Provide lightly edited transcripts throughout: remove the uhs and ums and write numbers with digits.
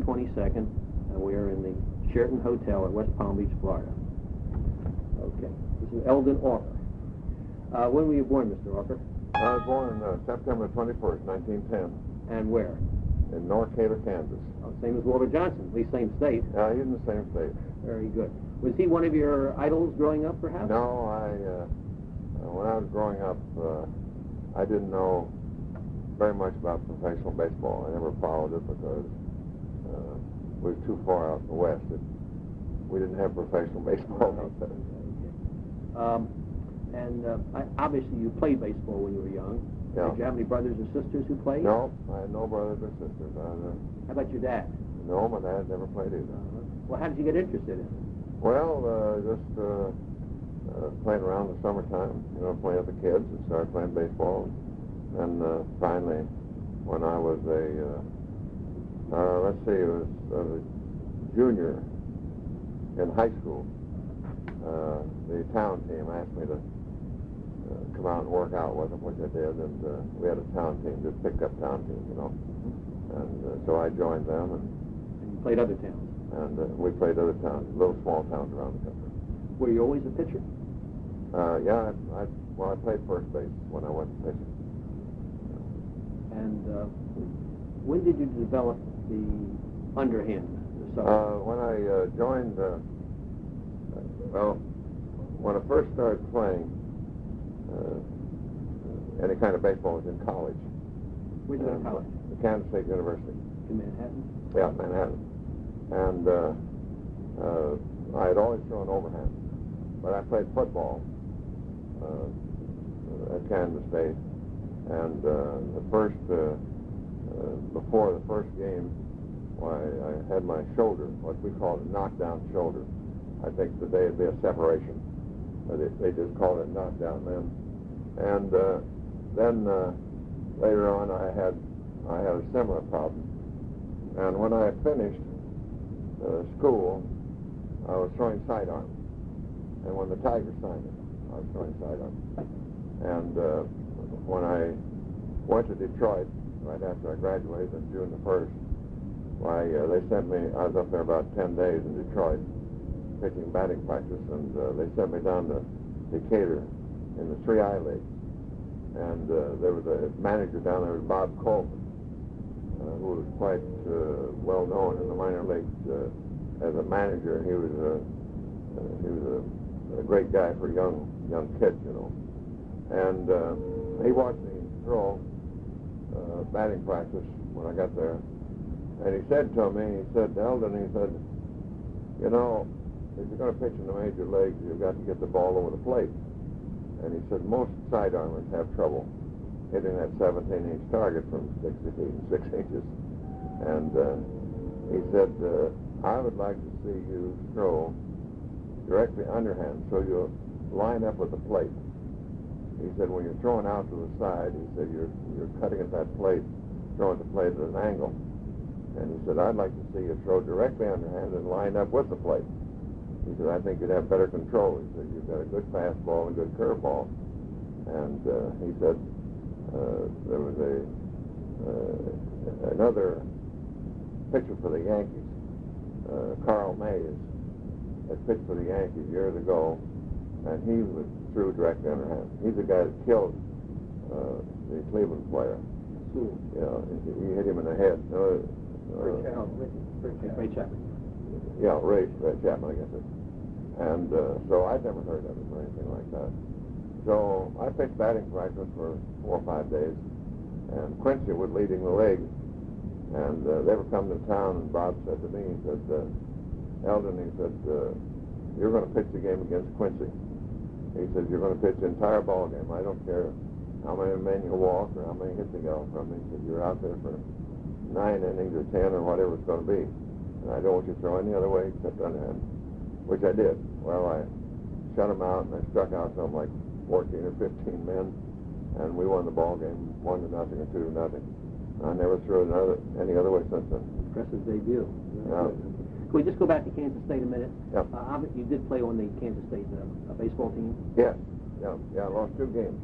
22nd, and we are in the Sheraton Hotel at West Palm Beach, Florida. Okay. This is Elden Auker. When were you born, Mr. Auker? I was born September 21st, 1910. And where? In North Cato, Kansas. Oh, same as Walter Johnson, at least same state. He's in the same state. Very good. Was he one of your idols growing up, perhaps? No, when I was growing up, I didn't know very much about professional baseball. I never followed it because we were too far out in the West. We didn't have professional baseball out there. Obviously you played baseball when you were young. Yeah. Did you have any brothers or sisters who played? No, I had no brothers or sisters. How about your dad? No, my dad never played either. Well, how did you get interested in it? Well, just playing around in the summertime, playing with the kids and started playing baseball. And finally, when I was a junior in high school, the town team asked me to come out and work out with them, which I did, and we had a town team, just picked up town team, and so I joined them. And you played other towns? And we played other towns, little small towns around the country. Were you always a pitcher? Yeah, I played first base when I went pitching. And when did you develop the underhand? When I joined, when I first started playing any kind of baseball was in college. Where did you go to college? Kansas State University. In Manhattan? Yeah, Manhattan. And I had always thrown overhand, but I played football at Kansas State, and before the first game, I had my shoulder, what we call a knockdown shoulder. I think today it'd be a separation, but they just called it knockdown then. And then later on, I had a similar problem. And when I had finished school, I was throwing sidearm. And when the Tigers signed it, I was throwing sidearm. And when I went to Detroit, right after I graduated on June the 1st, they sent me, I was up there about 10 days in Detroit, pitching batting practice, and they sent me down to Decatur in the 3I League. And there was a manager down there, Bob Coleman, who was quite well known in the minor leagues as a manager. He was a great guy for young kids, And he watched me throw batting practice when I got there, and he said to me, Elden, if you're going to pitch in the major leagues, you've got to get the ball over the plate. And he said most sidearmers have trouble hitting that 17-inch target from 60 feet and 6 inches. And he said, I would like to see you throw directly underhand so you line up with the plate. He said, when you're throwing out to the side, he said, you're cutting at that plate, throwing the plate at an angle. And he said, I'd like to see you throw directly underhand and line up with the plate. He said, I think you'd have better control. He said, you've got a good fastball and a good curveball. And he said, there was another pitcher for the Yankees, Carl Mays, had pitched for the Yankees years ago, and he threw directly underhand. He's the guy that killed the Cleveland player. He hit him in the head. Ray Chapman. Yeah, Ray Chapman, I guess. And so I'd never heard of him or anything like that. So I pitched batting practice for 4 or 5 days, and Quincy was leading the league. And they were coming to town, and Bob said to me, he said, Elden, he said, you're going to pitch the game against Quincy. He said, you're going to pitch the entire ball game. I don't care how many men you walk or how many hits you get from me. He said, you're out there for 9 innings or 10 or whatever it's going to be. And I don't want you to throw any other way except underhand, which I did. Well, I shut him out, and I struck out something like 14 or 15 men, and we won the ball game 1-0 or 2-0. I never threw any other way since then. Impressive debut. Yeah. Can we just go back to Kansas State a minute? Yeah. You did play on the Kansas State baseball team? Yes. Yeah, I lost 2 games.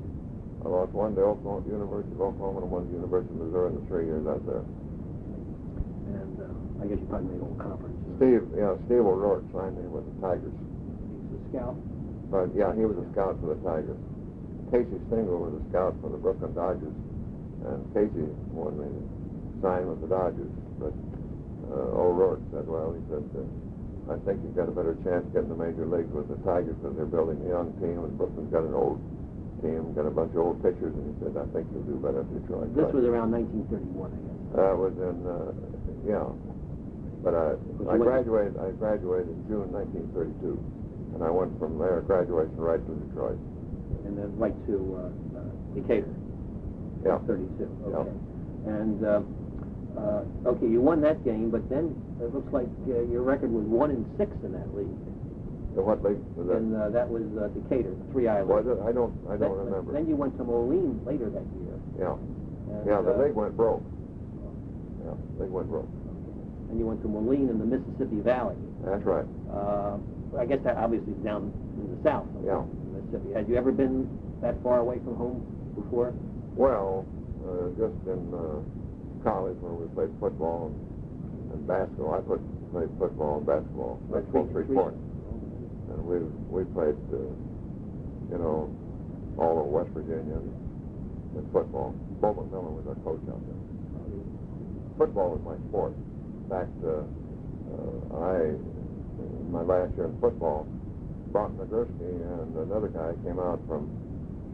I lost one to University of Oklahoma and one to University of Missouri in the 3 years out there. And I guess you probably made all conference. Steve O'Rourke signed me with the Tigers. He's a scout? But, yeah, he was a scout for the Tigers. Casey Stengel was a scout for the Brooklyn Dodgers, and Casey wanted me to sign with the Dodgers. But O'Rourke said, well, he said, I think you've got a better chance getting the major leagues with the Tigers because they're building a young team, and Brooklyn's got an old team, got a bunch of old pitchers, and he said, I think you'll do better if you try. This was around 1931, I guess. That was in, yeah. But I graduated in June 1932, and I went from there, graduation, right to Detroit. And then right to Decatur. Yeah. 32, okay. Yeah. And, okay, you won that game, but then it looks like your record was 1-6 in that league. The what league was that? And that was Decatur, the 3I league. Was it? I don't remember. Then you went to Moline later that year. Yeah. And, yeah, the league went broke. Yeah, league went broke. And you went to Moline in the Mississippi Valley. That's right. I guess that obviously is down in the south. Yeah. Mississippi. Had you ever been that far away from home before? Well, just in college where we played football and basketball. I played football and basketball. That's both three sports. And we played, all over West Virginia in football. Bo McMillan was our coach out there. Football was my sport. In fact, my last year in football, Brock Nagurski and another guy came out from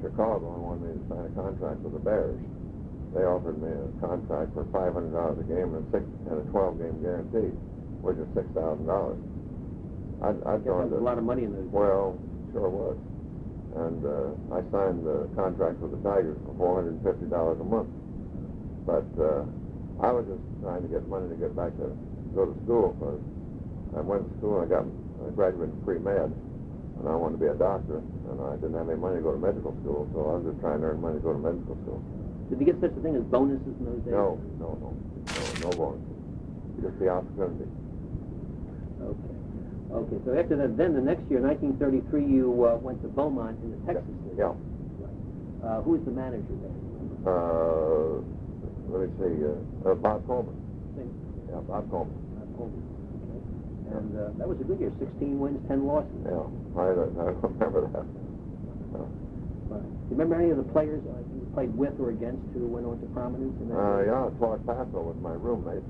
Chicago and wanted me to sign a contract with the Bears. They offered me a contract for $500 a game and a 12-game guarantee, which is $6,000. I joined a lot of money in those. Well, sure was. And I signed the contract with the Tigers for $450 a month. But I was just trying to get money to get back to go to school, because I went to school and I graduated pre-med, and I wanted to be a doctor, and I didn't have any money to go to medical school, so I was just trying to earn money to go to medical school. Did you get such a thing as bonuses in those days? No bonuses. Just the opportunity. Okay, so after that, then the next year, 1933, you went to Beaumont in the Texas League. Yeah. Right. Who was the manager there? Let me see, Bob Coleman. Same. Yeah, Bob Coleman. Okay. And that was a good year, 16 wins, 10 losses. Yeah, I remember that. Right. Do you remember any of the players you played with or against who went on to prominence in that? Yeah, Claude Passo was my roommate.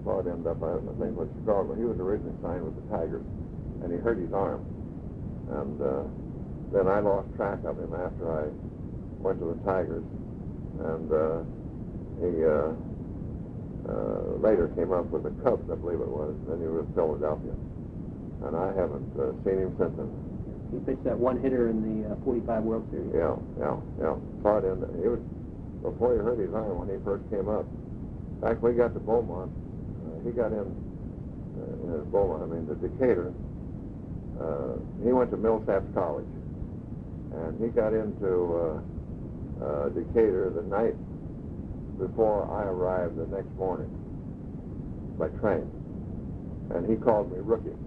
Claude ended up, I think, with Chicago. He was originally signed with the Tigers, and he hurt his arm. And then I lost track of him after I went to the Tigers. And he later came up with the Cubs, I believe it was. Then he was in Philadelphia. And I haven't seen him since then. He pitched that one-hitter in the 45 World Series. Yeah. Claude ended, before he hurt his arm when he first came up. In fact, we got to Beaumont. He got in Beaumont, to Decatur. He went to Millsaps College. And he got into Decatur the night before I arrived the next morning by train. And he called me rookie.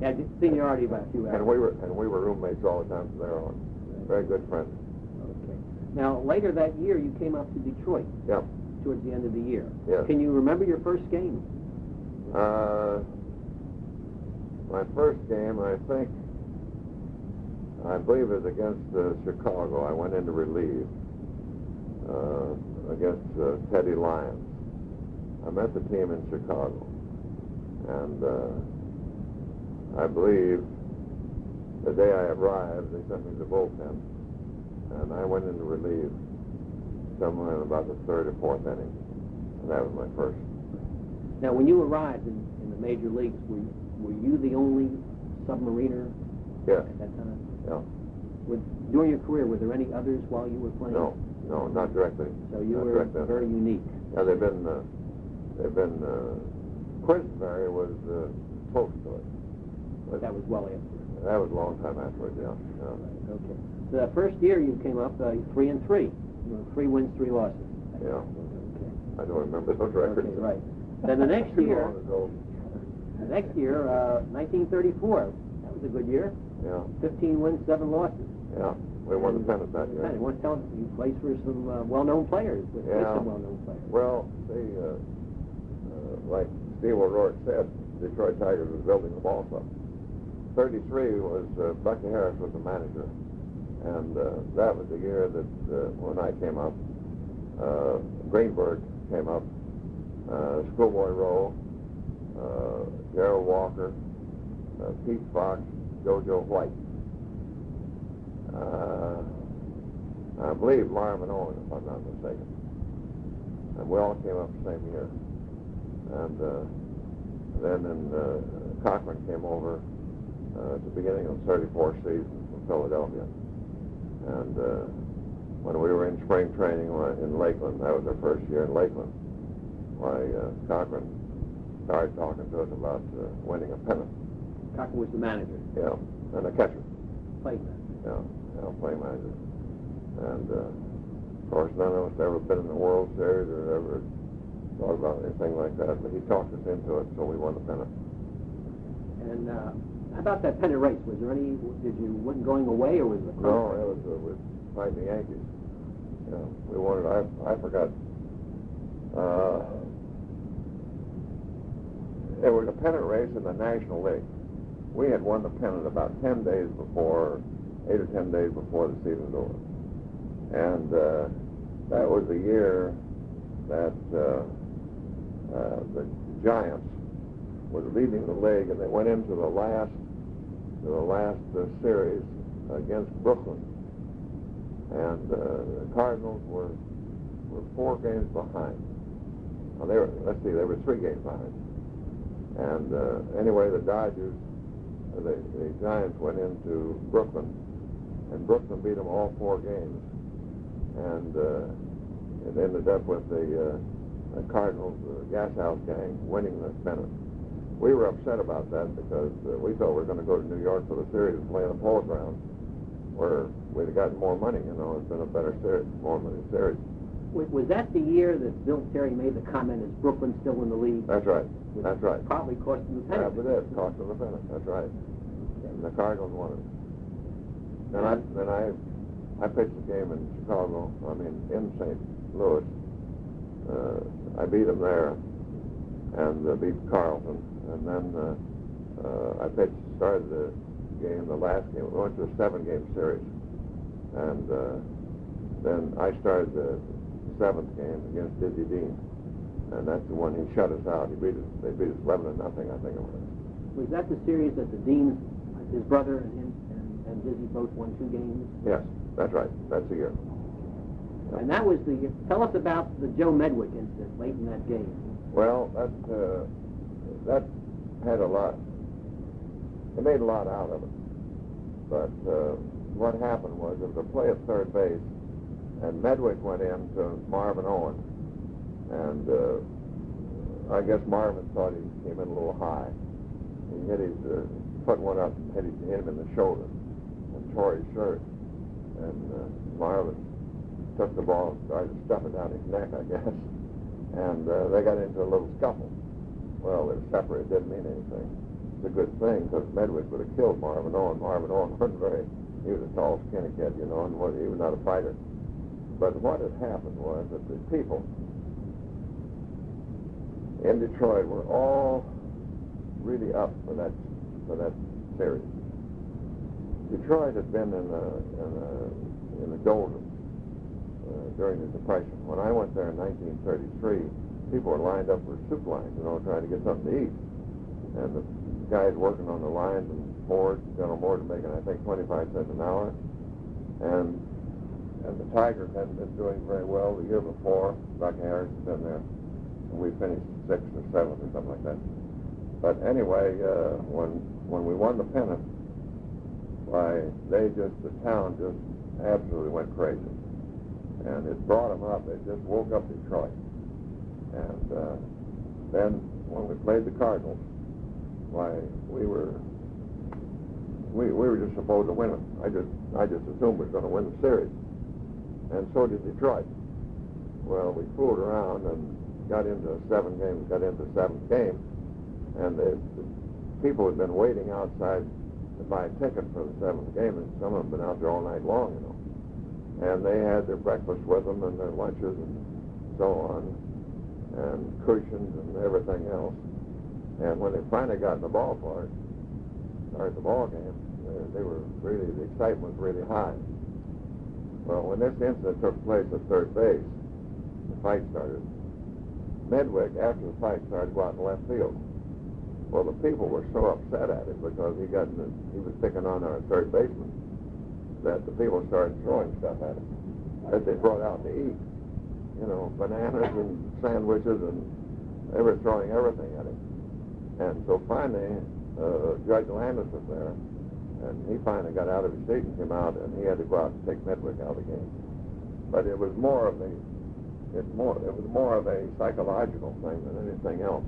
Yeah, seniority by a few hours. And we were roommates all the time from there on. Very good friends. Okay. Now, later that year, you came up to Detroit. Yeah. Towards the end of the year. Yes. Can you remember your first game? My first game, I believe it was against Chicago. I went in to relieve against Teddy Lyons. I met the team in Chicago. And I believe the day I arrived, they sent me to the bullpen. And I went in to relieve somewhere in about the third or fourth inning. And that was my first. Now, when you arrived in the major leagues, were you the only submariner Yes. at that time? Yeah. During your career, were there any others while you were playing? No, not directly. So you were very unique. Yeah, they've been Quinsbury was close to it. But that was well after. That was a long time afterwards, yeah. Right, okay. So that first year you came up 3-3. 3 wins, 3 losses. Yeah. Okay. I don't remember those records. Okay, right. Then the next Too year, long ago. 1934, that was a good year. Yeah. 15 wins, 7 losses. Yeah. We won the pennant that year. You want to tell us, you played for some well-known players. Yeah. Some well-known players. Well, like Steve O'Rourke said, Detroit Tigers was building the ball club. 33 was Bucky Harris was the manager, and that was the year that when I came up, Greenberg came up, Schoolboy Rowe, Gerald Walker, Pete Fox, JoJo White. I believe Marvin Owen, if I'm not mistaken. And we all came up the same year. And then Cochran came over at the beginning of the 34 season from Philadelphia. And when we were in spring training in Lakeland, that was our first year in Lakeland, why Cochran started talking to us about winning a pennant. Cochran was the manager. Yeah, and a catcher. Playing that. Yeah, playing manager. And of course, none of us ever been in the World Series or ever thought about anything like that, but he talked us into it, so we won the pennant. And how about that pennant race? Was there any? Did you wasn't going away, or was it? No, it was with fighting the Yankees. Yeah, we won it. I forgot. It was a pennant race in the National League. We had won the pennant about 10 days before, 8 or 10 days before the season was over. And that was the year that the Giants were leading the league, and they went into the last series against Brooklyn. And the Cardinals were 4 games behind. Well, they were 3 games behind. And anyway, the Giants went into Brooklyn, and Brooklyn beat them all 4 games. And it ended up with the Cardinals, the Gas House gang, winning the pennant. We were upset about that because we thought we were going to go to New York for the series and play on the Polo Grounds, where we'd have gotten more money. You know, it's been a better series, more money series. Was that the year that Bill Terry made the comment, "Is Brooklyn still in the league?" That's right. That's right. Probably cost them the pennant. Yeah, but it cost them the pennant. That's right. And the Cardinals won it. Then I pitched a game in Chicago. I mean, in St. Louis. I beat them there, and beat Carlton. And then I started the game, the last game. We went to a 7-game series, and then I started the 7th game against Dizzy Dean, and that's the one he shut us out. They beat us 11-0, I think it was. Was that the series that the Dean, his brother and him and Dizzy both won 2 games? Yes, that's right. That's the year. And that was the year. Tell us about the Joe Medwick incident late in that game. Well, that had a lot. They made a lot out of it. But what happened was there was a play at third base, and Medwick went in to Marvin Owen, and I guess Marvin thought he came in a little high. He hit his foot went up and hit him in the shoulder and tore his shirt. And Marvin took the ball and started to stuff it down his neck, I guess. And they got into a little scuffle. Well, they were separated. It didn't mean anything. It's a good thing, because Medwick would have killed Marvin Owen. Marvin Owen wasn't he was a tall, skinny kid, you know, and he was not a fighter. But what had happened was that the people in Detroit were all really up for that series. Detroit had been in the doldrums during the Depression. When I went there in 1933, people were lined up for soup lines, you know, trying to get something to eat. And the guys working on the lines and boards, General Motors making, I think, 25 cents an hour. And the Tigers hadn't been doing very well the year before. Bucky Harris had been there. And we finished 6th or 7th or something like that. But anyway, when we won the pennant, why, the town just absolutely went crazy. And it brought them up. It just woke up Detroit. And then when we played the Cardinals, why, we were just supposed to win it. I just assumed we were going to win the series. And so did Detroit. Well, we fooled around and got into 7 games, got into the 7th game, and the people had been waiting outside to buy a ticket for the 7th game, and some of them had been out there all night long, you know. And they had their breakfast with them and their lunches and so on. and cushions and everything else. And when they finally got in the ballpark, started the ball game, they were really, the excitement was really high. Well, when this incident took place at third base, the fight started. Medwick, after the fight started, go out in left field. Well, the people were so upset at it because he was picking on our third baseman that the people started throwing stuff at him that they brought out to eat. You know, bananas and sandwiches, and they were throwing everything at him. And so finally, Judge Landis was there, and he finally got out of his seat and came out, and he had to go out and take Medwick out of the game. But it was more of a psychological thing than anything else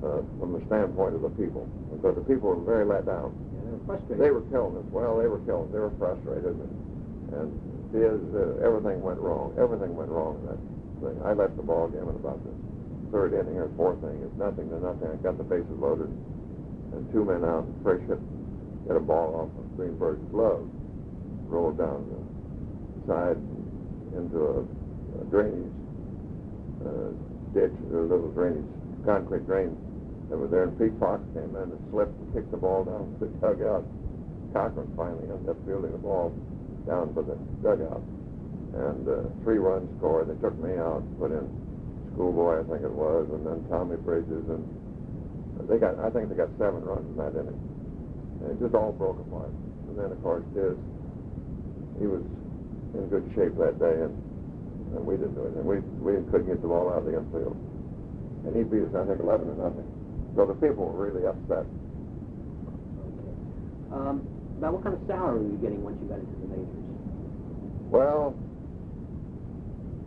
from the standpoint of the people, because the people were very let down. Yeah, they were frustrated. They were killing us. Well, they were killing. They were frustrated, and everything went wrong. Everything went wrong in that thing. I left the ball game in about the third inning or fourth inning. It's 0-0. I got the bases loaded, and two men out, and Frisch hit a ball off of Greenberg's glove, rolled down the side into a drainage ditch, a little drainage, concrete drain that was there, and Pete Fox came in and slipped and kicked the ball down to the dugout. Cochran finally ended up fielding the ball down to the dugout, and 3 runs scored. They took me out, put in Schoolboy, I think it was, and then Tommy Bridges, and I think they got 7 runs in that inning. And it just all broke apart. And then, of course, he was in good shape that day, and we didn't do anything. We couldn't get the ball out of the infield. And he beat us, I think, 11-0. So the people were really upset. Okay. About what kind of salary were you getting once you got into the majors? Well,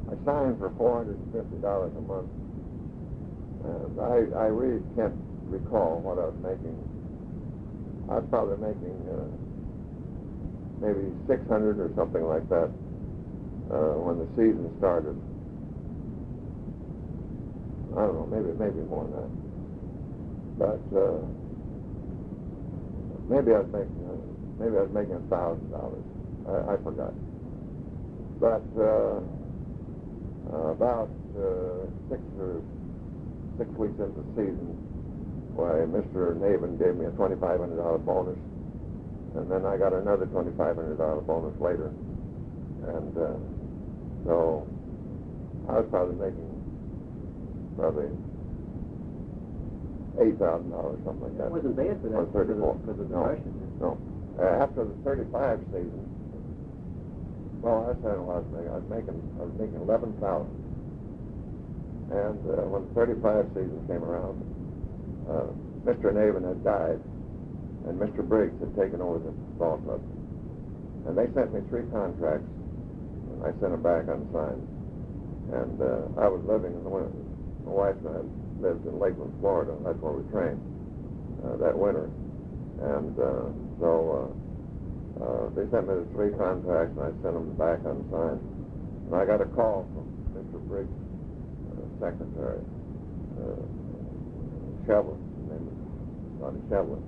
I signed for $450 a month. And I really can't recall what I was making. I was probably making maybe $600 or something like that when the season started. I don't know, maybe more than that. But maybe I was making $1,000. I forgot. But about 6 weeks into the season, why, Mr. Navin gave me a $2,500 bonus, and then I got another $2,500 bonus later. And so I was probably making $8,000, something like that. It wasn't bad for that, for the depression. No. After the 35 season, well, I said I was making $11,000. And when the 35 season came around, Mr. Navin had died, and Mr. Briggs had taken over the ball club. And they sent me 3 contracts, and I sent them back unsigned. And I was living in the winter. My wife and I lived in Lakeland, Florida. That's where we trained that winter. And so they sent me the 3 contracts, and I sent them back unsigned. And I got a call from Mr. Briggs' secretary, Shevlin, his name is Johnny Shevlin,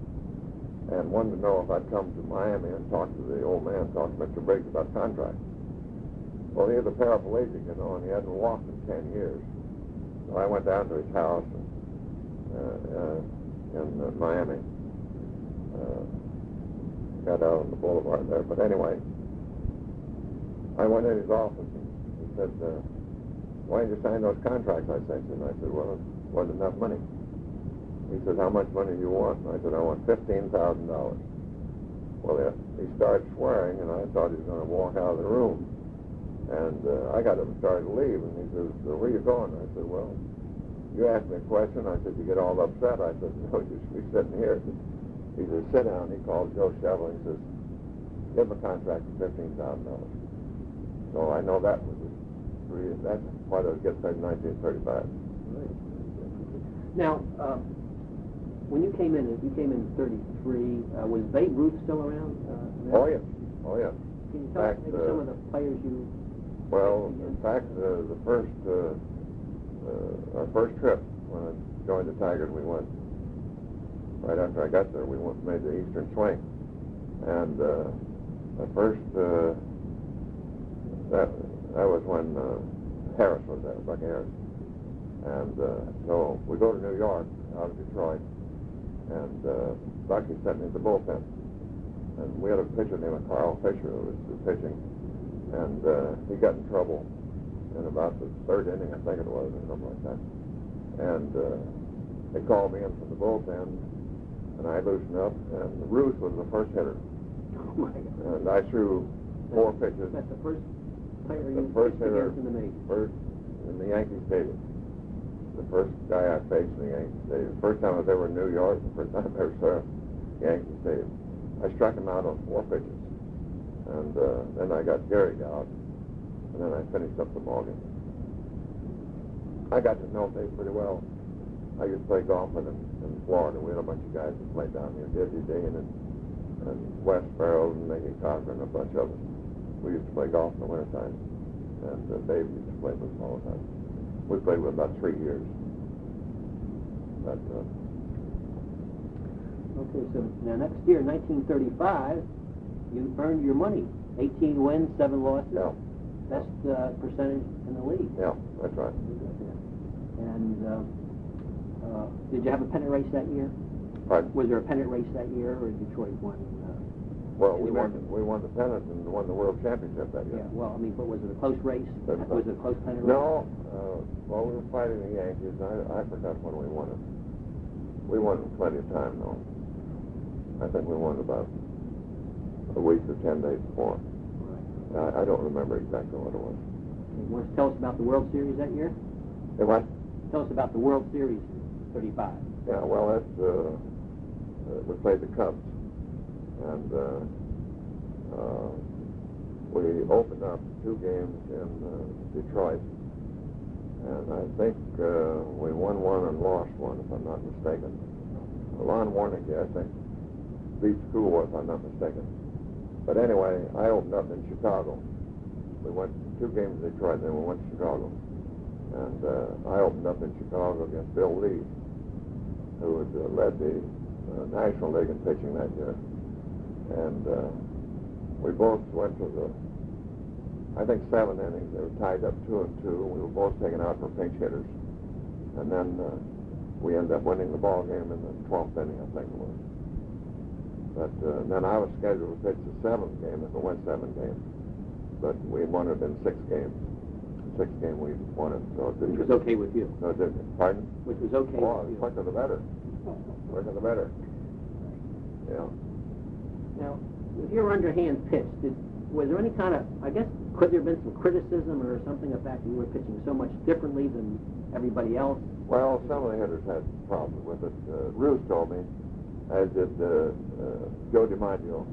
and wanted to know if I'd come to Miami and talk to the old man, talk to Mr. Briggs about contract. Well, he was a paraplegic, you know, and he hadn't walked in 10 years. So I went down to his house in Miami, got out on the boulevard there. But anyway, I went in his office, and he said, why didn't you sign those contracts I sent you? And I said, well, it wasn't enough money. He said, how much money do you want? And I said, I want $15,000. Well, he started swearing, and I thought he was going to walk out of the room. And I got up and started to leave, and he says, where are you going? I said, well, you asked me a question. I said, you get all upset. I said, no, you should be sitting here. He says, sit down. He called Joe Shevlin. He says, give him a contract for $15,000. So I know that was that's why I was getting paid in 1935. Right. Now, when you came in 33, was Babe Ruth still around? Oh, yeah. Oh, yeah. Can you tell us maybe some of the players you... Well, in fact, our first trip when I joined the Tigers, we went, right after I got there, we made the Eastern Swing. And the first, that was when Harris was there, Buck Harris. And so we go to New York, out of Detroit, and Bucky sent me to the bullpen. And we had a pitcher named Carl Fisher who was pitching, and he got in trouble in about the third inning, I think it was, or something like that. And they called me in from the bullpen, and I loosened up, and Ruth was the first hitter. Oh my God. And I threw 4 pitches. That's the first player The you first faced hitter, against in the majors. first in the Yankee Stadium. The first guy I faced in the Yankee Stadium. First time I was ever in New York, the first time I ever saw Yankee Stadium. I struck him out on 4 pitches. And then I got Gary out, and then I finished up the ballgame. I got to know Dave pretty well. I used to play golf with him in Florida. We had a bunch of guys that played down here, Dizzy Dean and Wes Farrell and Mickey Cochran and a bunch of us. We used to play golf in the wintertime, and Dave used to play with us all the time. We played with about 3 years. But, Okay, so now next year, 1935, you earned your money. 18 wins, 7 losses. yeah, Best percentage in the league. yeah, that's right. And did you have a pennant race that year? Pardon? Was there a pennant race that year, or Detroit won? Well, the we American? won the pennant and won the World Championship that year. Yeah, well, I mean, but was it a close race? Was it a close pennant race? No, well, we were fighting the Yankees. I forgot when we won it. We won it plenty of time, though. I think we won about a week or 10 days before. Right. I don't remember exactly what it was. You want to tell us about the World Series that year? Hey, what? Tell us about the World Series, 35. Yeah, well, that's, we played the Cubs. And we opened up 2 games in Detroit. And I think we won 1 and lost 1, if I'm not mistaken. Lon Warnicki, I think, beat school, if I'm not mistaken. But anyway, I opened up in Chicago. We went 2 games in Detroit, then we went to Chicago. And I opened up in Chicago against Bill Lee, who had led the National League in pitching that year. And we both went to the, I think, 7 innings. They were tied up 2-2. We were both taken out for pinch hitters. And then we ended up winning the ball game in the 12th inning, I think it was. But then I was scheduled to pitch the 7th game if it went 7 games. But we won it in 6 games. 6th game we won it. So it Which was okay with you. So it didn't. Pardon? Which was okay Oh, with you. the quicker the better. Quicker the better. Yeah. Now, if you were underhand pitched, was there any kind of, I guess, could there have been some criticism or something, the fact that you were pitching so much differently than everybody else? Well, some of the hitters had problems with it. Roos told me, as did Joe DiMaggio.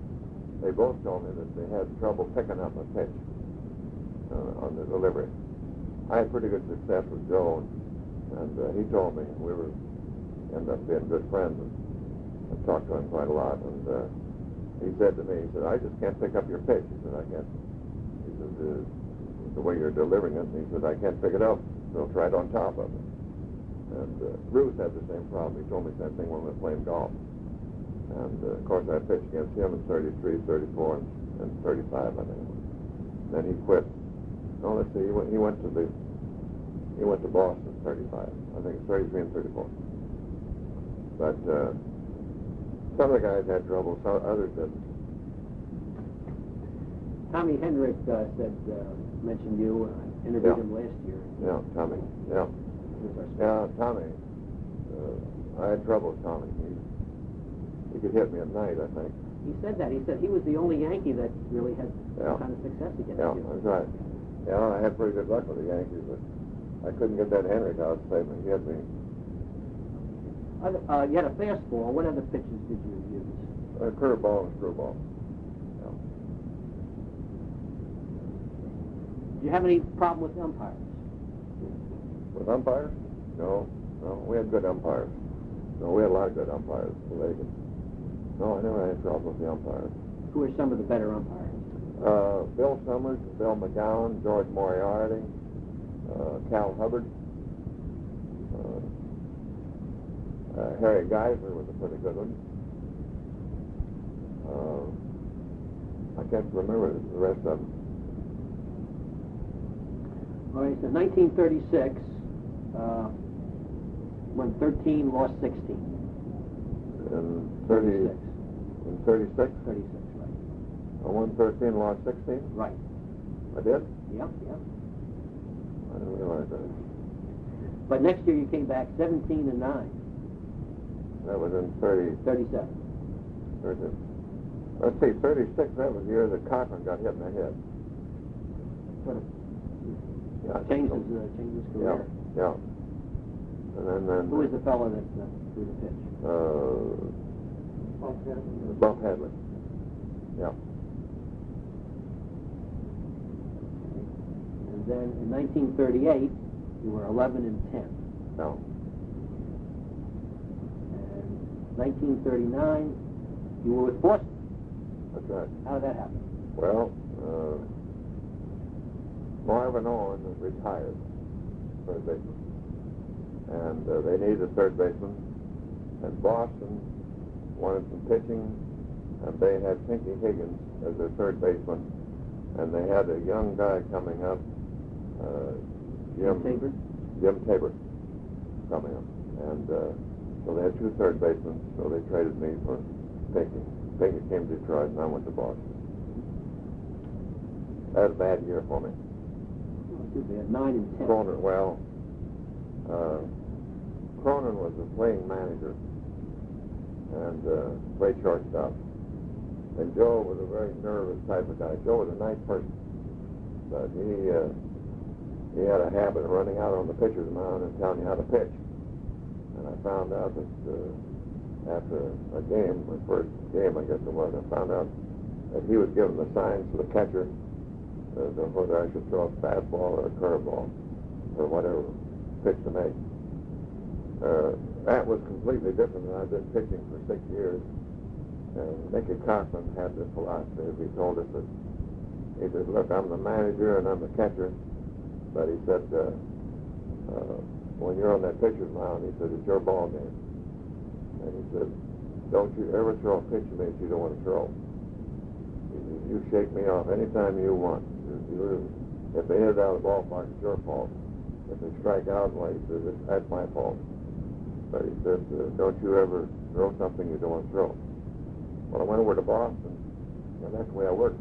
They both told me that they had trouble picking up a pitch on the delivery. I had pretty good success with Joe, and he told me we ended up being good friends, and I talked to him quite a lot. And he said to me, he said, "I just can't pick up your pitch." He said, "I can't." He said, "The way you're delivering it," and he said, "I can't pick it up. So it's right on top of it." And Ruth had the same problem. He told me the same thing when we were playing golf. And of course, I pitched against him in 33, 34, and 35, I think. Then he quit. No, let's see. He went to Boston 35. I think it's 33 and 34. But some of the guys had trouble. Some others didn't. Tommy Hendrick mentioned you. Interviewed him last year. Yeah, Tommy. Yeah. Yeah, Tommy. I had trouble with Tommy. He could hit me at night, I think. He said that. He said he was the only Yankee that really had some kind of success against you. Yeah, that's right. Yeah, I had pretty good luck with the Yankees, but I couldn't get that Hendrick out to save me. He hit me. You had a fastball. What other pitches did you use? A curveball and screwball. Yeah. Do you have any problem with umpires? With umpires? No. We had good umpires. No, we had a lot of good umpires in the league. No, I never had trouble with the umpires. Who are some of the better umpires? Bill Summers, Bill McGowan, George Moriarty, Cal Hubbard, Harry Geisler was a pretty good one. I can't remember the rest of them. All right, so 1936, Won 13, lost 16. In 36. In 36? 36, right. I won 13, lost 16? Right. I did? Yep. I didn't realize that. But next year you came back 17 and 9. That was in 30. 37. 30. Let's see, 36, that was the year that Cochran got hit in the head. Sort of Yeah, changed his career. Yeah. And then Who was the fellow that threw the pitch? Bump Hadley. Yeah. And then in 1938, you were 11 and 10. No. And 1939, you were with Boston. That's right. How did that happen? Well, Marvin Owen was retired, third baseman. And they needed a third baseman. And Boston wanted some pitching, and they had Pinky Higgins as their third baseman. And they had a young guy coming up, Jim Tabor coming up. And so they had two third basemen, so they traded me for Pinky. Pinky came to Detroit, and I went to Boston. That was a bad year for me. Oh, too bad. 9 and 10. Cronin was a playing manager and played shortstop. And Joe was a very nervous type of guy. Joe was a nice person, but he had a habit of running out on the pitcher's mound and telling you how to pitch. And I found out that after a game, my first game I guess it was, I found out that he was giving the signs to the catcher whether I should throw a fastball or a curveball or whatever pitch to make. That was completely different than I've been pitching for 6 years. Mickey Cochran had this philosophy. He told us that, he said, look, I'm the manager and I'm the catcher, but he said, when you're on that pitcher's mound, he said, it's your ball game. And he said, don't you ever throw a pitch to me that you don't want to throw. He said, you shake me off anytime you want. If they hit it out of the ballpark, it's your fault. If they strike out, well, he said, that's my fault. But he said, don't you ever throw something you don't want to throw. Well, I went over to Boston, and that's the way I worked.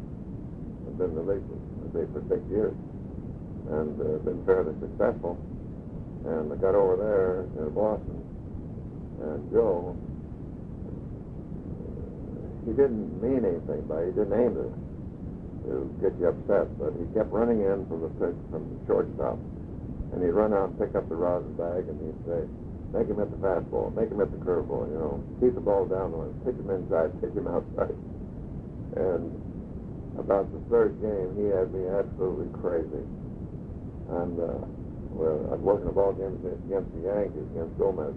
I've been in the league for 6 years, and been fairly successful. And I got over there in Boston, and Joe, he didn't mean anything by it. He didn't aim to get you upset, but he kept running in from the shortstop, and he'd run out and pick up the rosin bag, and he'd say, make him hit the fastball, make him hit the curveball, keep the ball down on him, pitch him inside, pitch him outside. And about the third game, he had me absolutely crazy. And I was working a ball game against the Yankees, against Gomez,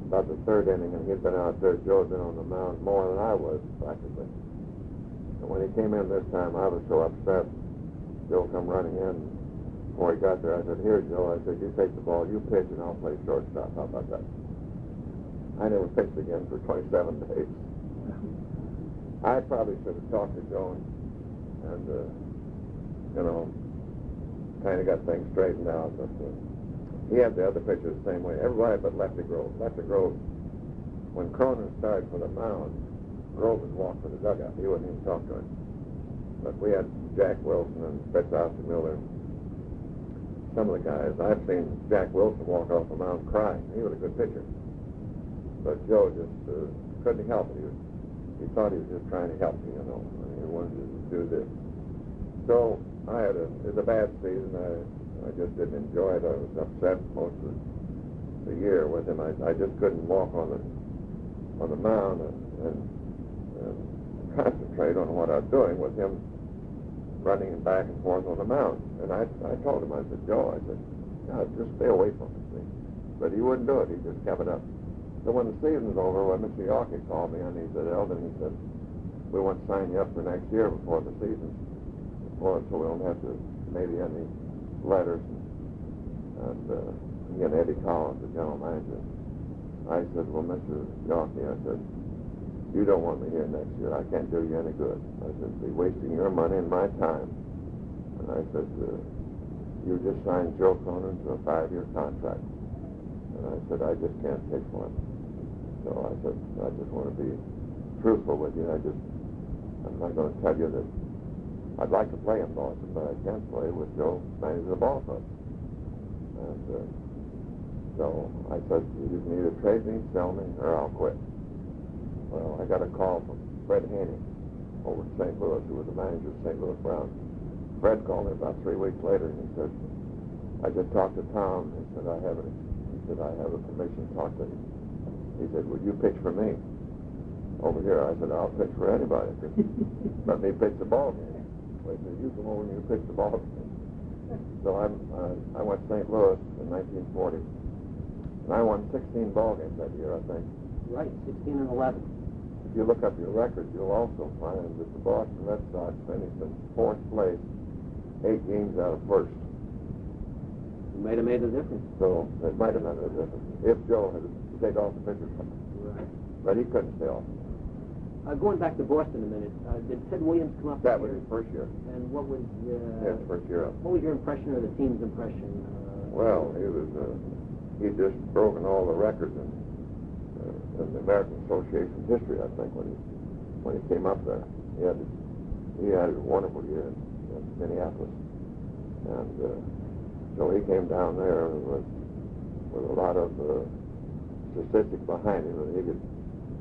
about the third inning, and he'd been out there. Joe had been on the mound more than I was, practically. And when he came in this time, I was so upset. Joe come running in. Before he got there, I said, here, Joe, I said, you take the ball, you pitch, and I'll play shortstop. How about that? I never pitched again for 27 days. I probably should have talked to Joe and kind of got things straightened out. But he had the other pitchers the same way. Everybody but Lefty Grove. Lefty Grove, when Cronin started for the mound, Grove would walk for the dugout. He wouldn't even talk to him. But we had Jack Wilson and Fritz Miller. Some of the guys, I've seen Jack Wilson walk off the mound crying. He was a good pitcher. But Joe just couldn't help it. He thought he was just trying to help me, He wanted to do this. So it was a bad season. I just didn't enjoy it. I was upset most of the year with him. I just couldn't walk on the mound and concentrate on what I was doing with him running back and forth on the mound. And I told him, I said, Joe, I said, God, just stay away from it, see. But he wouldn't do it. He just kept it up. So when the season was over, when Mr. Auker called me and he said, Elden, he said, we want to sign you up for next year before the season, so we don't have to maybe any letters. And again, Eddie Collins, the general manager. I said, well, Mr. Auker, I said, you don't want me here next year. I can't do you any good. I said, be wasting your money and my time. And I said, you just signed Joe Cronin to a 5-year contract. And I said, I just can't pitch one. So I said, I just want to be truthful with you. I'm not going to tell you that I'd like to play in Boston, but I can't play with Joe managing the ball club. And so I said, you can either trade me, sell me, or I'll quit. Well, I got a call from Fred Haney over in St. Louis, who was the manager of St. Louis Browns. Fred called me about 3 weeks later, and he said, I just talked to Tom. He said, I have a permission to talk to you. He said, would you pitch for me over here? I said, I'll pitch for anybody. Let me pitch the ball game. He said, you come over and you pitch the ball game. So I went to St. Louis in 1940. And I won 16 ball games that year, I think. Right, 16 and 11. If you look up your records, you'll also find that the Boston Red Sox finished in 4th place, 8 games out of 1st. It might have made a difference. So it might have made a difference if Joe had stayed off the pitcher's mound. Right. But he couldn't stay off. Going back to Boston a minute, did Ted Williams come up? That was his first year. And what was His first year up. what was your impression or the team's impression? Well, he'd just broken all the records in the American Association history, I think, when he came up there. He had a wonderful year in Minneapolis. And so he came down there with a lot of statistics behind him, and he could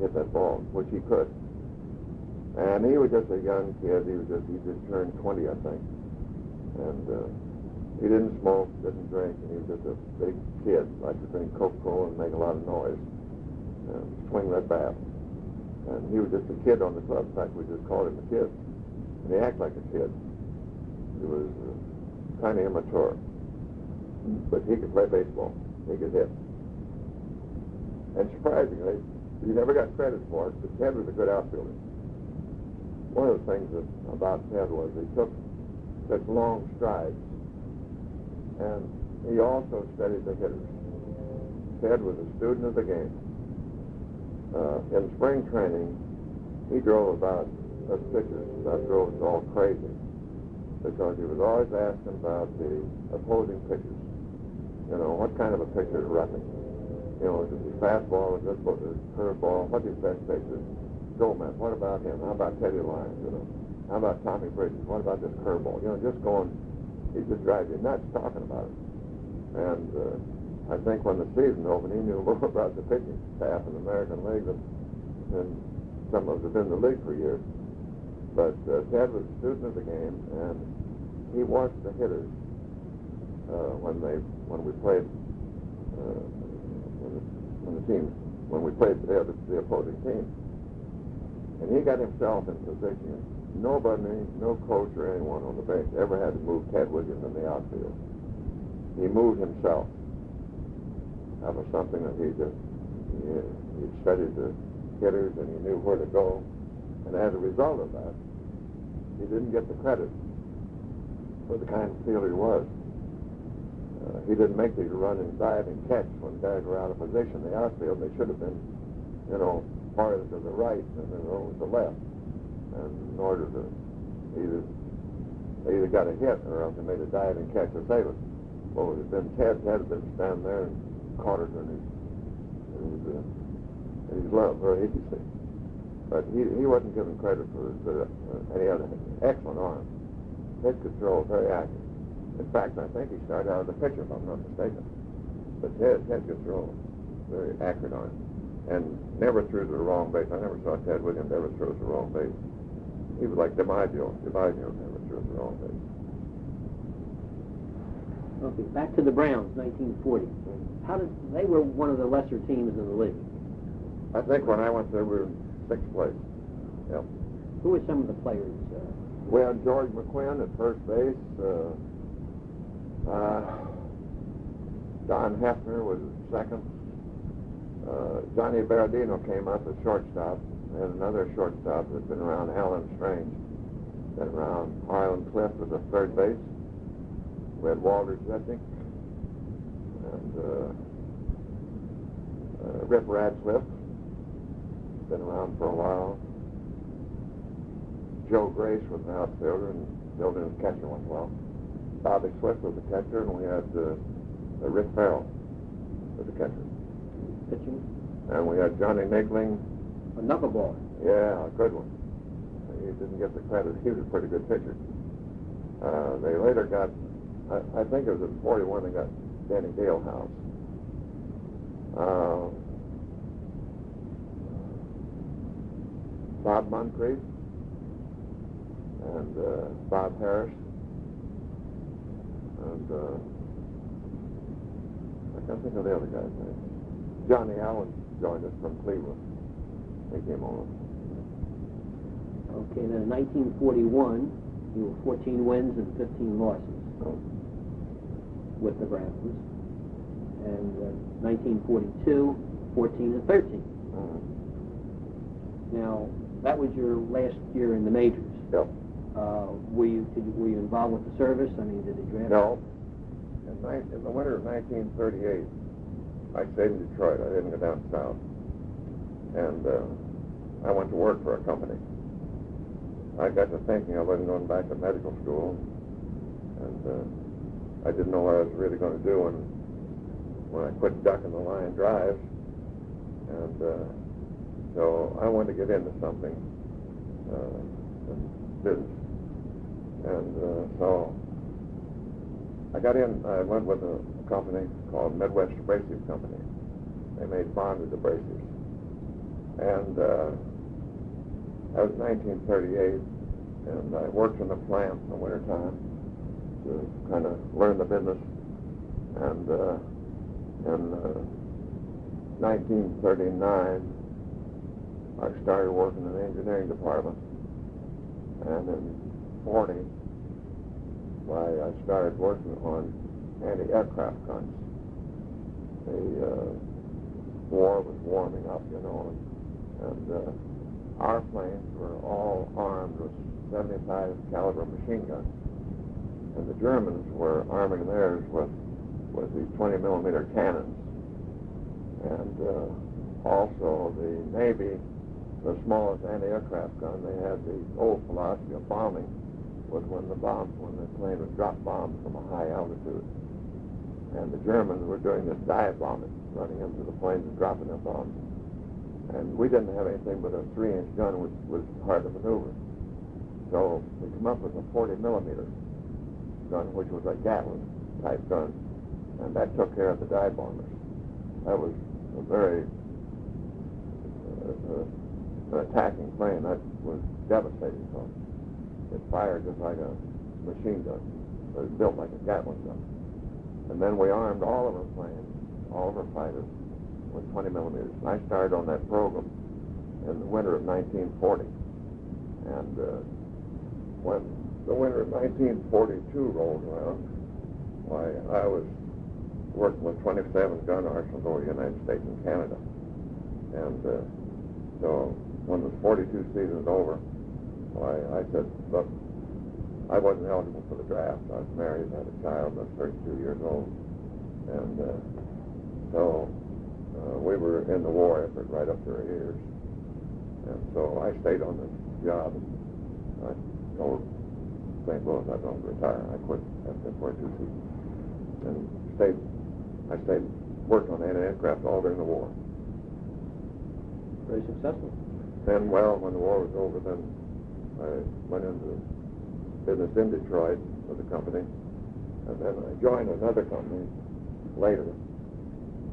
hit that ball, which he could. And he was just a young kid. He just turned 20, I think. And he didn't smoke, didn't drink, and he was just a big kid, liked to drink Coca-Cola and make a lot of noise and swing that bat. And he was just a kid on the club. In fact, we just called him a kid. And he acted like a kid. He was kind of immature. But he could play baseball. He could hit. And surprisingly, he never got credit for it, but Ted was a good outfielder. One of the things about Ted was he took such long strides, and he also studied the hitters. Ted was a student of the game. In spring training, he drove about us pitchers, that drove us all crazy, because he was always asking about the opposing pitchers. You know, what kind of a pitcher is roughing? You know, is it fastball, is it curveball? What's his best pitcher? Gomez, what about him? How about Teddy Lyons, you know? How about Tommy Bridges? What about this curveball? You know, just going, he just drives you nuts talking about it. And I think when the season opened, he knew more about the pitching staff in the American League than some of us have been in the league for years. But Ted was a student of the game, and he watched the hitters when we played the opposing team. And he got himself in position. Nobody, no coach or anyone on the bench ever had to move Ted Williams in the outfield. He moved himself. That was something that he studied the hitters, and he knew where to go. And as a result of that, he didn't get the credit for the kind of fielder he was. He didn't make these run and dive and catch when guys were out of position. The outfield, they should have been, you know, farther to the right and then over to the left. And in order to they either got a hit or else they made a dive and catch or save it. Well, it had been Ted had been standing there and caught it in his glove very easily. But he wasn't given credit for any other excellent arm. His control very accurate. In fact, I think he started out as a pitcher, if I'm not mistaken. But Ted could throw very accurate on it. And never threw to the wrong base. I never saw Ted Williams ever throw to the wrong base. He was like DiMaggio. DiMaggio never threw to the wrong base. Okay, back to the Browns, 1940. They were one of the lesser teams in the league. I think when I went there, we were in 6th place. Yep. Who were some of the players? We had George McQuinn at first base. Don Hefner was second. Johnny Berardino came up as shortstop, and another shortstop that's been around, Alan Strange. Been around. Harlan Cliff was at third base. We had Walter Zednick and Rip Radcliffe. Been around for a while. Joe Grace was an outfielder and filled in as catcher once in a while. Bobby Swift was the catcher, and we had Rick Farrell was the catcher. pitching? And we had Johnny Niggling. A knuckleballer. Yeah, a good one. He didn't get the credit. He was a pretty good pitcher. They later got, I think it was in 41, they got Danny Dalehouse. Bob Moncrief and Bob Harris. And I can't think of the other guy's name. Johnny Allen joined us from Cleveland. He came over. Okay, then in 1941, you were 14 wins and 15 losses with the Browns. And 1942, 14 and 13. Now, that was your last year in the majors. Yep. Were you involved with the service? I mean, did they draft? No. In the winter of 1938, I stayed in Detroit. I didn't go down south. And I went to work for a company. I got to thinking I wasn't going back to medical school, and I didn't know what I was really going to do when I quit ducking the line drives. And so I wanted to get into something, business. And so I got in, I went with a company called Midwest Abrasive Company. They made bonded abrasives. And that was 1938, and I worked in the plant in the wintertime to kind of learn the business. And in 1939, I started working in the engineering department. And in 40, I started working on anti-aircraft guns. The war was warming up, you know, and our planes were all armed with 75 caliber machine guns, and the Germans were arming theirs with these 20 millimeter cannons. And also the Navy, the smallest anti-aircraft gun, they had the old philosophy of bombing, was when the plane would drop bombs from a high altitude. And the Germans were doing this dive bombing, running into the planes and dropping their bombs. And we didn't have anything but a 3-inch gun, which was hard to maneuver. So we come up with a 40 millimeter gun, which was a Gatling type gun, and that took care of the dive bombers. That was a very an attacking plane. That was devastating. So it fired just like a machine gun, but it was built like a Gatling gun. And then we armed all of our planes, all of our fighters, with 20 millimeters. And I started on that program in the winter of 1940. And when the winter of 1942 rolled around, why, I was working with 27 gun arsenals over the United States and Canada. And so when the 42 season was over, why, I said, look, I wasn't eligible for the draft. I was married, had a child, I was 32 years old. And so we were in the war effort right up to our ears. And so I stayed on this job. I told St. Louis I was going to retire. I quit after 42 seasons. And I stayed, worked on anti-aircraft all during the war. Very successful. Then, well, when the war was over, then I went into business in Detroit with the company. And then I joined another company later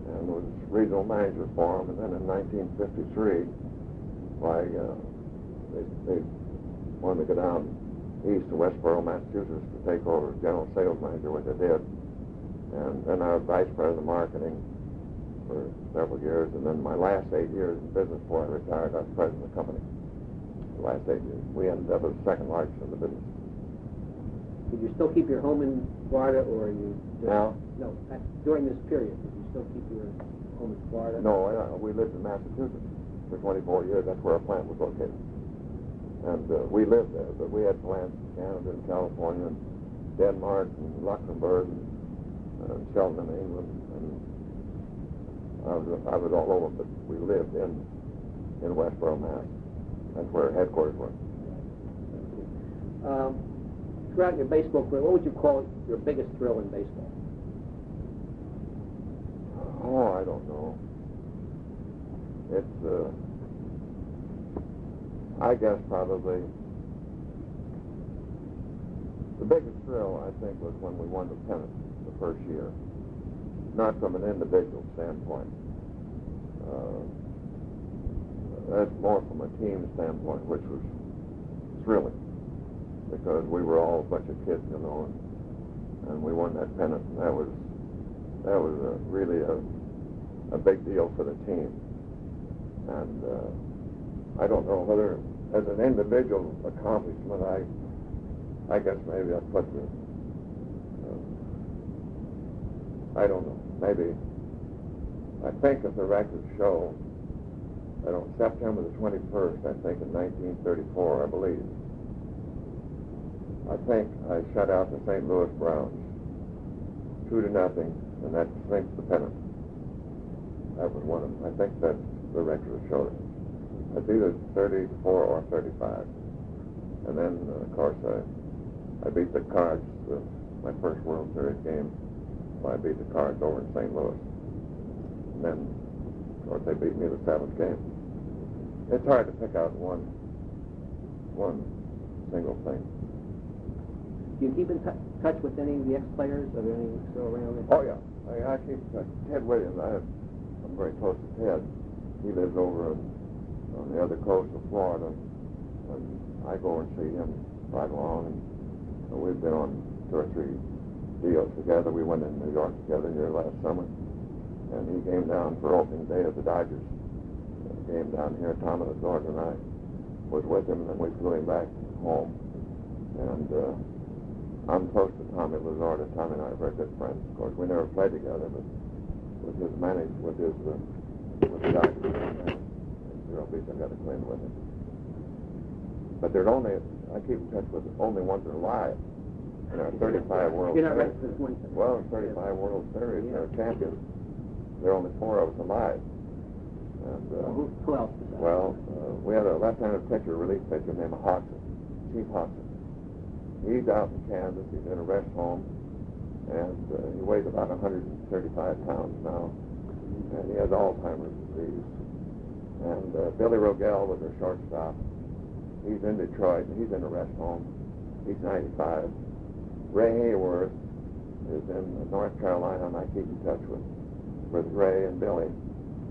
and was regional manager for them. And then in 1953, they wanted to go down east to Westboro, Massachusetts to take over as general sales manager, which I did. And then I was vice president of marketing for several years. And then my last 8 years in business before I retired, I was president of the company. The last 8 years. We ended up as the second largest in the business. Did you still keep your home in Florida, or are you... Now? No, during this period, did you still keep your home in Florida? No, we lived in Massachusetts for 24 years. That's where our plant was located. And we lived there, but we had plants in Canada and California and Denmark and Luxembourg and Sheldon, England. And I was all over, but we lived in Westboro, Mass. That's where our headquarters were. Throughout your baseball career, what would you call your biggest thrill in baseball? Oh, I don't know. it's, I guess probably, the biggest thrill, I think, was when we won the pennant the first year. Not from an individual standpoint. That's more from a team standpoint, which was thrilling, because we were all a bunch of kids, you know, and we won that pennant, and that was really a big deal for the team. And I don't know whether, as an individual accomplishment, I guess maybe I put the, I don't know, maybe, I think if the records show that on September the 21st, I think in 1934, I believe, I think I shut out the St. Louis Browns 2-0, and that clinched the pennant. That was one of them. I think that's the record that showed it. It's either 34 or 35. And then, of course, I beat the Cards, my first World Series game. I beat the Cards over in St. Louis. And then, of course, they beat me the 7th game. It's hard to pick out one single thing. Do you keep in touch with any of the ex-players? Are there any still around there? Oh, yeah. I keep in touch. Ted Williams, I'm very close to Ted. He lives over on the other coast of Florida. And I go and see him right along. And we've been on 2 or 3 deals together. We went in New York together here last summer. And he came down for opening day of the Dodgers. Came down here. Tom Lazard and I was with him, and then we flew him back home. And I'm close to Tommy Lazard, and Tommy and I are very good friends. Of course, we never played together, but with his with the Dodgers in Zero Beach, I got acquainted with him. But there's only, I keep in touch with only ones that are alive. In our 35 World You're not Series. ready for this one. Well, 35 World Series, they're champions. There are only 4 of us alive. And, who else? Well, we had a left-handed pitcher, relief pitcher named Hodgson, Chief Hodgson. He's out in Kansas. He's in a rest home, and he weighs about 135 pounds now, and he has Alzheimer's disease. And Billy Rogel was our shortstop. He's in Detroit, and he's in a rest home. He's 95. Ray Hayworth is in North Carolina, and I keep in touch with Ray and Billy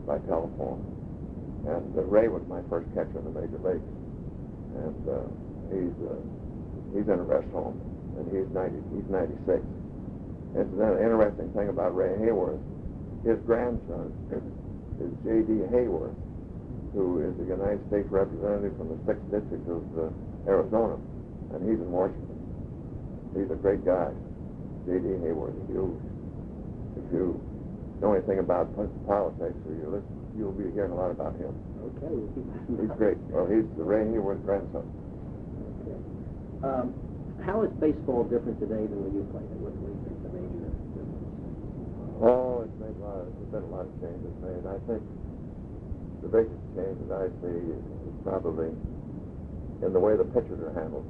by telephone. And Ray was my first catcher in the major leagues, and he's in a rest home, and he's 96. And then an interesting thing about Ray Hayworth, his grandson is J.D. Hayworth, who is the United States representative from the 6th District of Arizona, and he's in Washington. He's a great guy, J.D. Hayworth. If you know anything about politics, or you'll be hearing a lot about him. Okay, we'll keep that. He's great. Well, he's the Ray Hayworth grandson. Okay. How is baseball different today than when you played it? What do you think the major difference? Oh, there's been a lot of changes made. I think the biggest change that I see is probably in the way the pitchers are handled.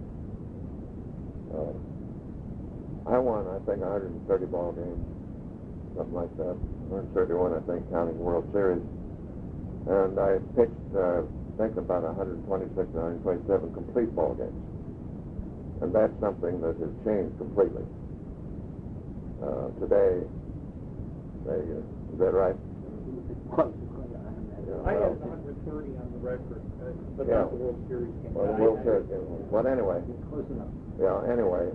I won, I think, 130 ball games, something like that. 131, I think, counting World Series. And I pitched, I think, about 126, 127 complete ball games. And that's something that has changed completely. Today, is that right? Close. I had 130 on the record, but Yeah. not the World Series game. Well, the World Series game. Well, anyway. Close enough. Yeah, anyway,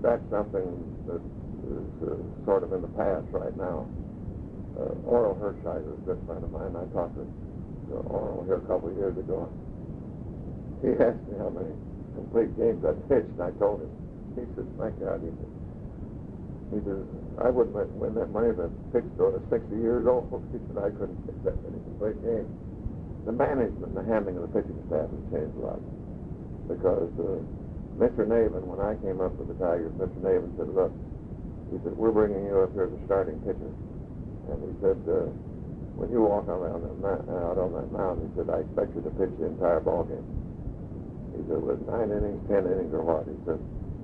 that's something that is sort of in the past right now. Oral Hershiser is a good friend of mine. I talked to Oral here a couple of years ago. He asked me how many complete games I pitched, and I told him. He said, my God, he said, I wouldn't win that money if I pitched till I was 60 years old. He said, I couldn't pitch that many complete games. The management and the handling of the pitching staff has changed a lot. Because Mr. Navin, when I came up with the Tigers, Mr. Navin said, look, he said, we're bringing you up here as a starting pitcher. And he said, when you walk around out on that mound, he said, I expect you to pitch the entire ball game. He said, with 9 innings, 10 innings, or what? He said,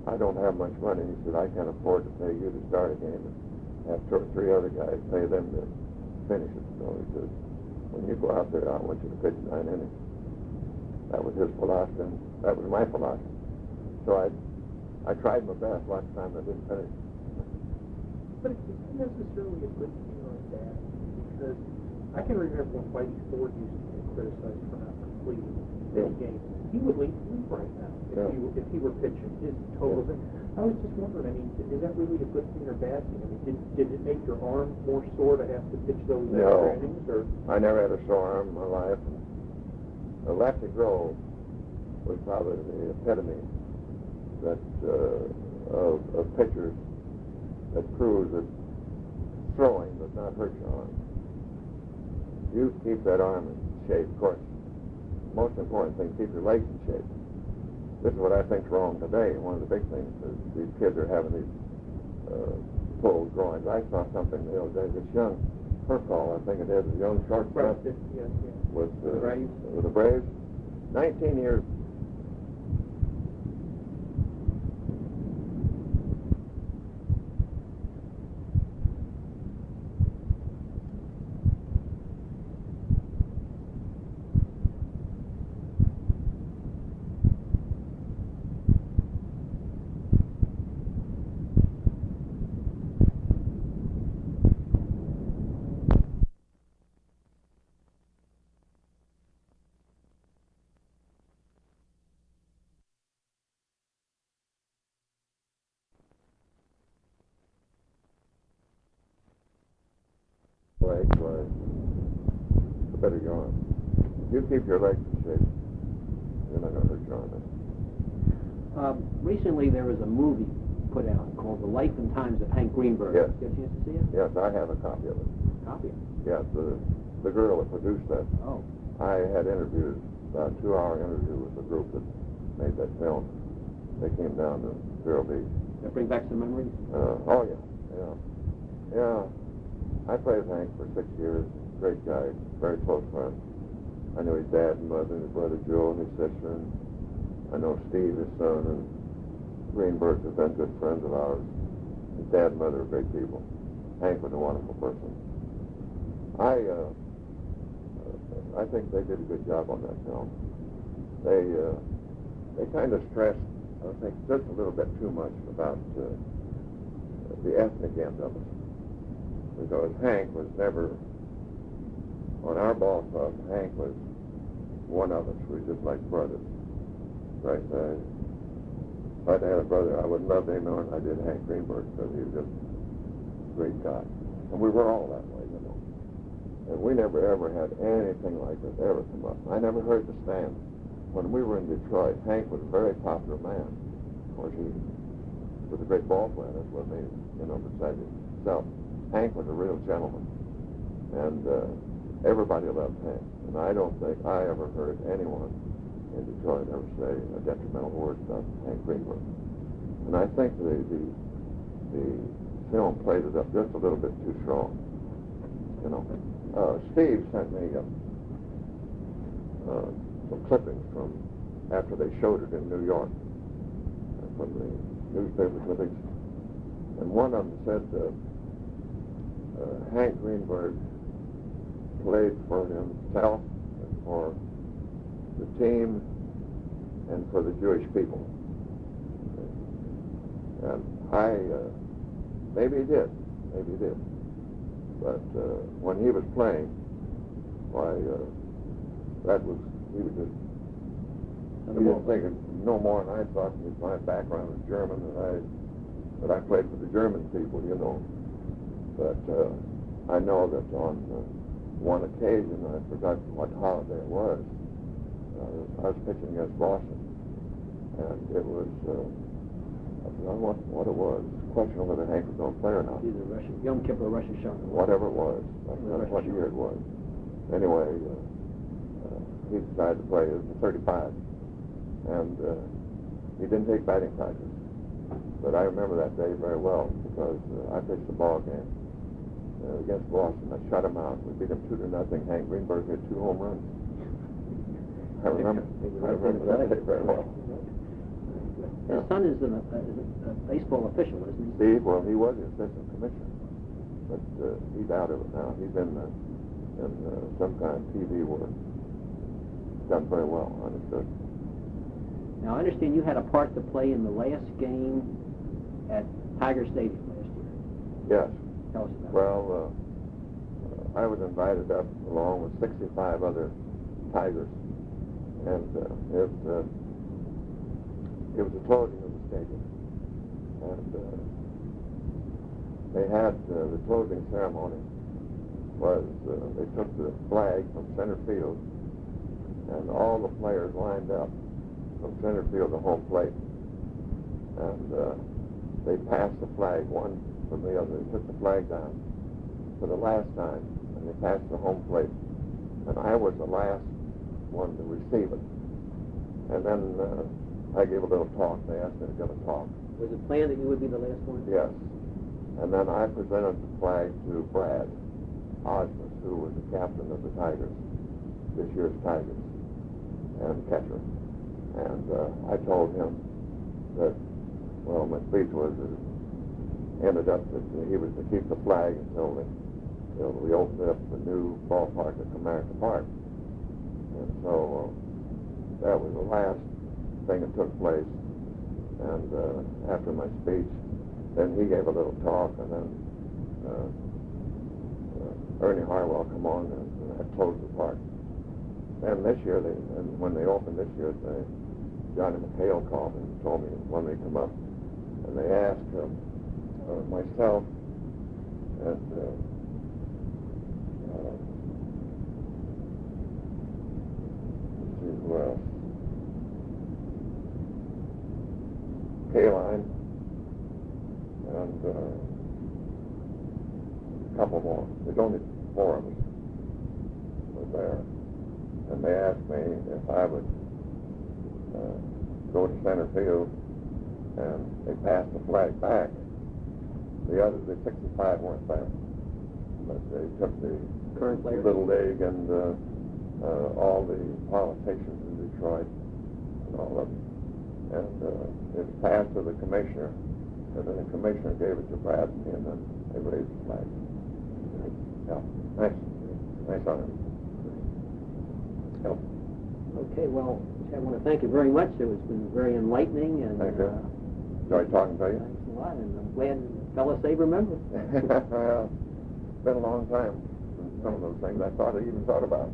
I don't have much money. He said, I can't afford to pay you to start a game and have 2 or 3 other guys pay them to finish it. So he said, when you go out there, I want you to pitch 9 innings. That was his philosophy, and that was my philosophy. So I tried my best. Lots of times I didn't finish. But it's not necessarily a good thing or a bad thing, because I can remember when Whitey Ford used to get criticized for not completing any games. He would leave right now if he were pitching his totals. I was just wondering, I mean, is that really a good thing or bad thing? I mean, did it make your arm more sore to have to pitch those extra innings? Or? I never had a sore arm in my life. A lefty throw was probably the epitome that of pitchers that proves that throwing does not hurt your arm. You keep that arm in shape. Of course, the most important thing, keep your legs in shape. This is what I think's wrong today. One of the big things is these kids are having these pulled groins. I saw something the other day. This young Hercall, I think it is, a young shortstop with the Braves, 19 years. Legs was the better your arm. If you keep your legs in shape, you're not going to hurt your arm. Recently, there was a movie put out called The Life and Times of Hank Greenberg. Yes. Did you get a chance to see it? Yes, I have a copy of it. Copy? Yes, the girl that produced that. Oh. I had interviews, about a 2-hour interview with the group that made that film. They came down to Vero Beach. That bring back some memories? Oh, yeah. Yeah. I played with Hank for 6 years. Great guy, very close friend. I knew his dad and mother and his brother Joe and his sister. And I know Steve, his son, and Greenberg have been good friends of ours. His dad and mother are great people. Hank was a wonderful person. I think they did a good job on that film. They kind of stressed, I think, just a little bit too much about the ethnic end of it. Because Hank was never, on our ball club, Hank was one of us. We were just like brothers. Right? If I'd had a brother, I would love him more than I did Hank Greenberg, because he was just a great guy. And we were all that way, you know. And we never ever had anything like this ever come up. I never heard the stand. When we were in Detroit, Hank was a very popular man. Of course, he was a great ball player. That's what made him, you know, besides himself. Hank was a real gentleman, and everybody loved Hank. And I don't think I ever heard anyone in Detroit ever say a detrimental word about Hank Greenberg. And I think the film played it up just a little bit too strong. You know, Steve sent me some clippings from after they showed it in New York, from the newspaper clippings, and one of them said. Hank Greenberg played for himself and for the team and for the Jewish people. And maybe he did. But when he was playing, why, he was just, he didn't think it no more than I thought with my background as German that I played for the German people, you know. But I know that on one occasion, I forgot what holiday it was, I was pitching against Boston, and it was, I forgot what it was, question whether Hank was going to play or not. Either Yom Kippur or Rosh Hashanah. Whatever it was. I forgot what year it was. Anyway, he decided to play. It was 35, and he didn't take batting practice. But I remember that day very well, because I pitched the ball game against Boston. I shut him out. We beat him 2-0. Hank Greenberg hit 2 home runs. I remember that day very well. His son is a baseball official, isn't he? Steve, well, he was the assistant commissioner, but he's out of it now. He's in and some kind of TV work. Done very well, understood. Now, I understand you had a part to play in the last game at Tiger Stadium last year. Yes. Tell us about Well, I was invited up along with 65 other Tigers, and it was the closing of the stadium, and they had the closing ceremony was they took the flag from center field, and all the players lined up from center field to home plate, and they passed the flag one from the other. They took the flag down for the last time, and they passed the home plate, and I was the last one to receive it. And then I gave a little talk. They asked me to give a talk. Was it planned that you would be the last one? Yes. And then I presented the flag to Brad Osmus, who was the captain of the Tigers, this year's Tigers, and catcher. And I told him that, well, my speech was, ended up that he was to keep the flag until we opened up the new ballpark at Comerica Park. And so that was the last thing that took place. And after my speech, then he gave a little talk, and then Ernie Harwell come on and had closed the park. And this year, when they opened this year, Johnny McHale called me and told me he wanted me to come up. And they asked myself and let's see who else. Kaline and a couple more. There's only 4 of us were there. And they asked me if I would go to center field, and they passed the flag back. The others, the 65 weren't there, but they took the Current players? Little League and all the politicians in Detroit and all of them. And it was passed to the commissioner, and then the commissioner gave it to Brad and me, and then they raised the flag. Yeah, nice on him. Yeah. Okay, well, I want to thank you very much. It has been very enlightening, and Thank you. Enjoyed talking to you. thanks a lot, and I'm glad fellow Sabre member. Well, it's been a long time since some of those things I even thought about.